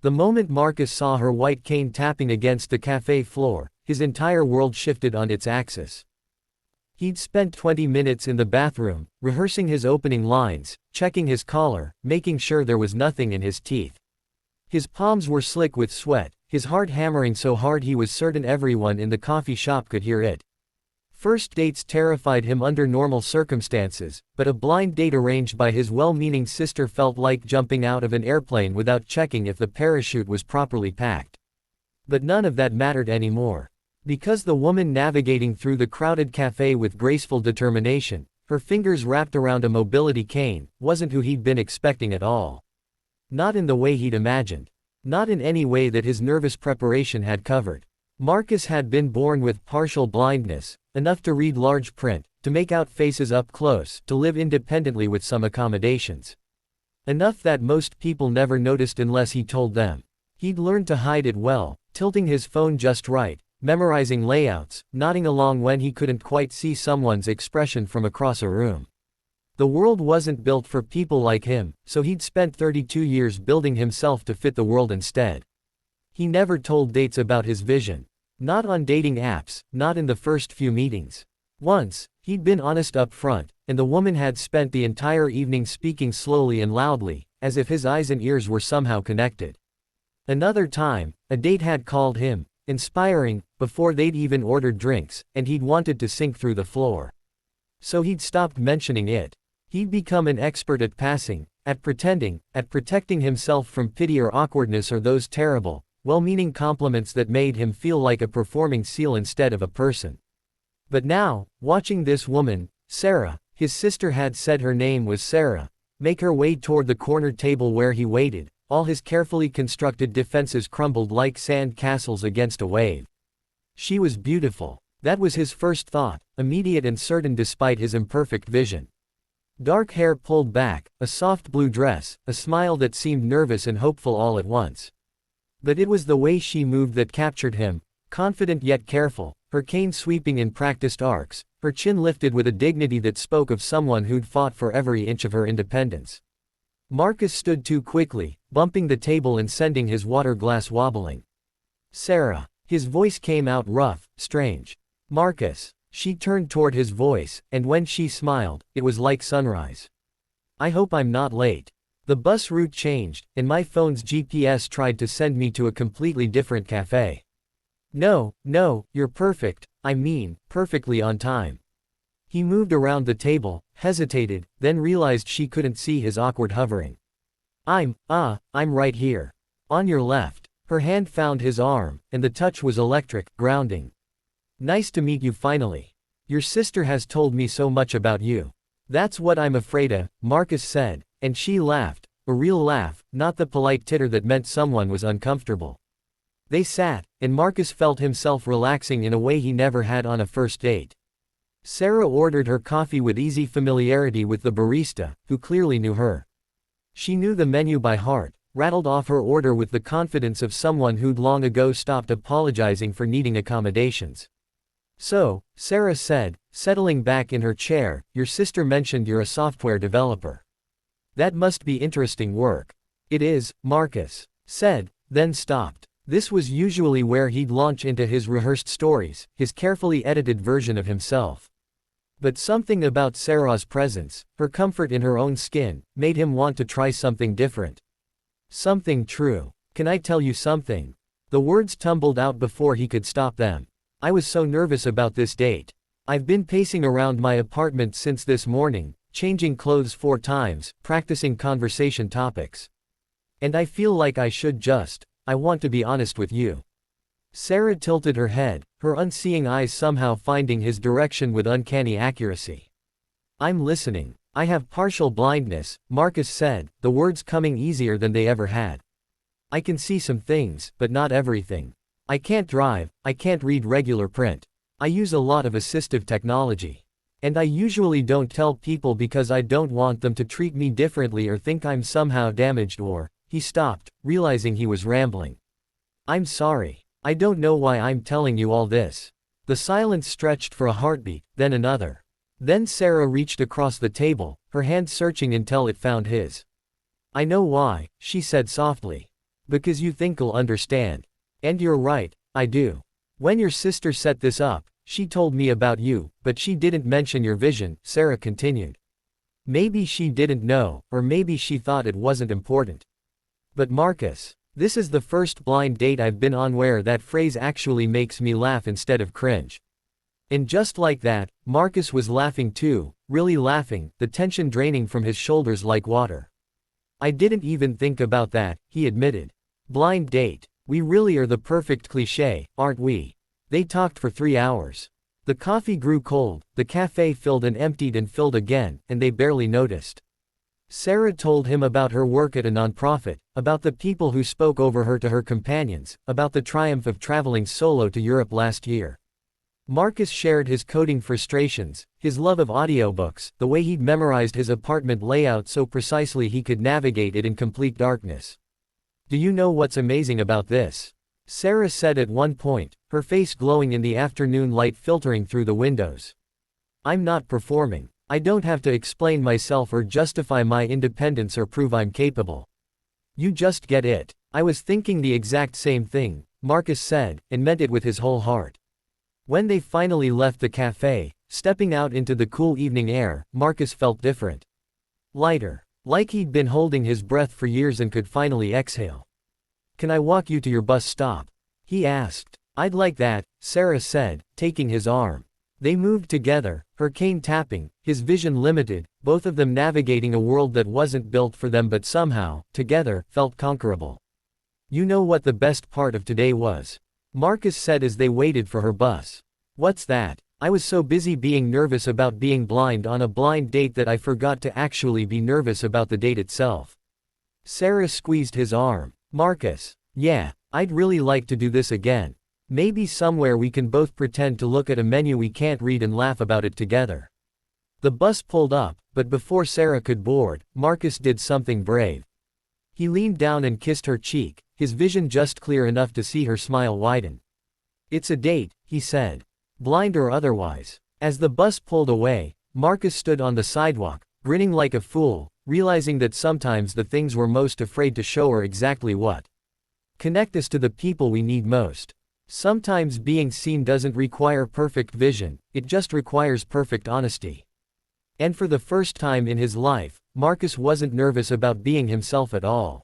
The moment Marcus saw her white cane tapping against the cafe floor, his entire world shifted on its axis. He'd spent 20 minutes in the bathroom, rehearsing his opening lines, checking his collar, making sure there was nothing in his teeth. His palms were slick with sweat, his heart hammering so hard he was certain everyone in the coffee shop could hear it. First dates terrified him under normal circumstances, but a blind date arranged by his well-meaning sister felt like jumping out of an airplane without checking if the parachute was properly packed. But none of that mattered anymore. Because the woman navigating through the crowded cafe with graceful determination, her fingers wrapped around a mobility cane, wasn't who he'd been expecting at all. Not in the way he'd imagined. Not in any way that his nervous preparation had covered. Marcus had been born with partial blindness, enough to read large print, to make out faces up close, to live independently with some accommodations. Enough that most people never noticed unless he told them. He'd learned to hide it well, tilting his phone just right, memorizing layouts, nodding along when he couldn't quite see someone's expression from across a room. The world wasn't built for people like him, so he'd spent 32 years building himself to fit the world instead. He never told dates about his vision. Not on dating apps, not in the first few meetings. Once, he'd been honest up front, and the woman had spent the entire evening speaking slowly and loudly, as if his eyes and ears were somehow connected. Another time, a date had called him, inspiring, before they'd even ordered drinks, and he'd wanted to sink through the floor. So he'd stopped mentioning it. He'd become an expert at passing, at pretending, at protecting himself from pity or awkwardness or those terrible, well-meaning compliments that made him feel like a performing seal instead of a person. But now, watching this woman, Sarah, his sister had said her name was Sarah, make her way toward the corner table where he waited, all his carefully constructed defenses crumbled like sand castles against a wave. She was beautiful. That was his first thought, immediate and certain despite his imperfect vision. Dark hair pulled back, a soft blue dress, a smile that seemed nervous and hopeful all at once. But it was the way she moved that captured him, confident yet careful, her cane sweeping in practiced arcs, her chin lifted with a dignity that spoke of someone who'd fought for every inch of her independence. Marcus stood too quickly, bumping the table and sending his water glass wobbling. Sarah. His voice came out rough, strange. Marcus. She turned toward his voice, and when she smiled, it was like sunrise. I hope I'm not late. The bus route changed, and my phone's GPS tried to send me to a completely different cafe. No, you're perfect, I mean, perfectly on time. He moved around the table, hesitated, then realized she couldn't see his awkward hovering. I'm right here. On your left. Her hand found his arm, and the touch was electric, grounding. Nice to meet you finally. Your sister has told me so much about you. That's what I'm afraid of, Marcus said, and she laughed, a real laugh, not the polite titter that meant someone was uncomfortable. They sat, and Marcus felt himself relaxing in a way he never had on a first date. Sarah ordered her coffee with easy familiarity with the barista, who clearly knew her. She knew the menu by heart, rattled off her order with the confidence of someone who'd long ago stopped apologizing for needing accommodations. So, Sarah said, settling back in her chair, your sister mentioned you're a software developer. That must be interesting work. It is, Marcus said, then stopped. This was usually where he'd launch into his rehearsed stories, his carefully edited version of himself. But something about Sarah's presence, her comfort in her own skin, made him want to try something different. Something true. Can I tell you something? The words tumbled out before he could stop them. I was so nervous about this date. I've been pacing around my apartment since this morning, changing clothes 4 times, practicing conversation topics. And I feel like I want to be honest with you. Sarah tilted her head, her unseeing eyes somehow finding his direction with uncanny accuracy. I'm listening. I have partial blindness, Marcus said, the words coming easier than they ever had. I can see some things, but not everything. I can't drive, I can't read regular print. I use a lot of assistive technology. And I usually don't tell people because I don't want them to treat me differently or think I'm somehow damaged or, he stopped, realizing he was rambling. I'm sorry. I don't know why I'm telling you all this. The silence stretched for a heartbeat, then another. Then Sarah reached across the table, her hand searching until it found his. I know why, she said softly. Because you think I'll understand. And you're right, I do. When your sister set this up, she told me about you, but she didn't mention your vision, Sarah continued. Maybe she didn't know, or maybe she thought it wasn't important. But Marcus, this is the first blind date I've been on where that phrase actually makes me laugh instead of cringe. And just like that, Marcus was laughing too, really laughing, the tension draining from his shoulders like water. I didn't even think about that, he admitted. Blind date. We really are the perfect cliché, aren't we? They talked for 3 hours. The coffee grew cold, the cafe filled and emptied and filled again, and they barely noticed. Sarah told him about her work at a nonprofit, about the people who spoke over her to her companions, about the triumph of traveling solo to Europe last year. Marcus shared his coding frustrations, his love of audiobooks, the way he'd memorized his apartment layout so precisely he could navigate it in complete darkness. Do you know what's amazing about this? Sarah said at one point, her face glowing in the afternoon light filtering through the windows. I'm not performing. I don't have to explain myself or justify my independence or prove I'm capable. You just get it. I was thinking the exact same thing, Marcus said, and meant it with his whole heart. When they finally left the cafe, stepping out into the cool evening air, Marcus felt different. Lighter. Like he'd been holding his breath for years and could finally exhale. Can I walk you to your bus stop? He asked. I'd like that, Sarah said, taking his arm. They moved together, her cane tapping, his vision limited, both of them navigating a world that wasn't built for them but somehow, together, felt conquerable. You know what the best part of today was? Marcus said as they waited for her bus. What's that? I was so busy being nervous about being blind on a blind date that I forgot to actually be nervous about the date itself. Sarah squeezed his arm. Marcus. Yeah, I'd really like to do this again. Maybe somewhere we can both pretend to look at a menu we can't read and laugh about it together. The bus pulled up, but before Sarah could board, Marcus did something brave. He leaned down and kissed her cheek, his vision just clear enough to see her smile widen. It's a date, he said. Blind or otherwise. As the bus pulled away, Marcus stood on the sidewalk, grinning like a fool, realizing that sometimes the things we're most afraid to show are exactly what connect us to the people we need most. Sometimes being seen doesn't require perfect vision, it just requires perfect honesty. And for the first time in his life, Marcus wasn't nervous about being himself at all.